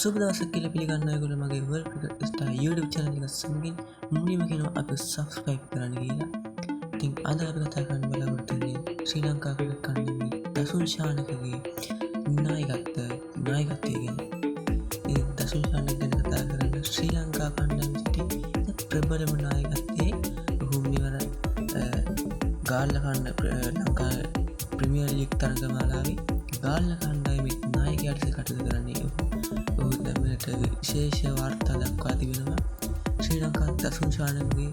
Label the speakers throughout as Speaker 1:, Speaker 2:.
Speaker 1: සුබ දවසක් කියලා පිළිගන්න ඔයගොල්ලෝ මගේ World Cricket Star YouTube channel එක සමගින් මුලින්ම කියනවා අපි subscribe කරන්න කියලා. ඉතින් අද අපි කතා කරන්න බලාපොරොත්තු වෙන්නේ ශ්‍රී ලංකා ක්‍රිකට් කණ්ඩායමේ දසුන් ශානකගේ නායකත්වය ගැන. ඉතින් දසුන් ශානක ගැන කතා කරන්න ශ්‍රී ලංකා කණ්ඩායමේ සිටි ප්‍රබලම නායකත්වයේ ඔහු මෙවර ගාල්ල ලංකා ප්‍රීමියර් ලීග් තරගමාලාවේ ගාල්ල කණ්ඩායමේ නායකයාට කටයුතු කරන්නේ ඔහු දැමට විශේෂ වාර්තා දක්වා තිබෙනවා. ශ්‍රී ලංකා දසුන් ශානකගේ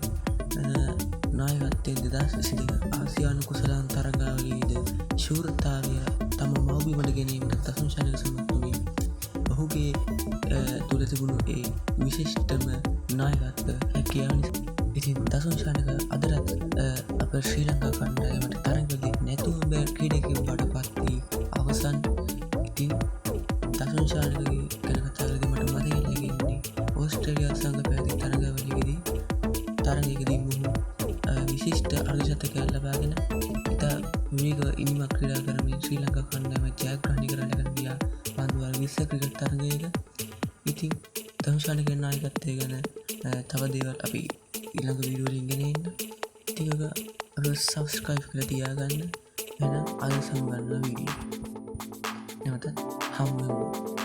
Speaker 1: නායකත්වයෙන් 2022 ආසියානු කුසලාන් තරගාවලියේදී ශූරතාවය තම මව්බිමට ගැනීමට දසුන් ශානක සමත් වුණේ. ඔහුගේ තුළ තිබුණු ඒ විශිෂ්ටම නායකත්ව හැකියාව නිසා. ඉතින් දසුන් ශානක අදටත් අප ශ්‍රී ලංකා කණ්ඩායමට තරගවලදී නැතුව බෑ ක්‍රීඩකයෙකු බවට පත් වී අවසන්. ඉතින් දසුන් ශානකගේ ගැන කතා කරද්දී මට මතක එන්නේ ඕස්ට්‍රේලියාව සමග පැවති තරගයකදී මොහු විශිෂ්ට අර්ධශතකයක් ලබාගෙන ඉතා යුනික ඉනිමක් ක්‍රීඩා කරමින් ශ්‍රී ලංකා කණ්ඩායම ජයග්‍රහණය කරගෙන ගියා පන්දුවල 20 ක්‍රිකට් තරගයක. ඉතින් දසුන් ශානකගේ නායකත්වය ගැන තව දේවල් අපි ඊළඟ වීඩියෝ වලින් ගෙන එන්න. ඉතින් ඔබ subscribe කරලා තියාගන්න. එහෙනම් අද සම්බන්ධ වීඩියෝ නැවතත් හමු වෙමු.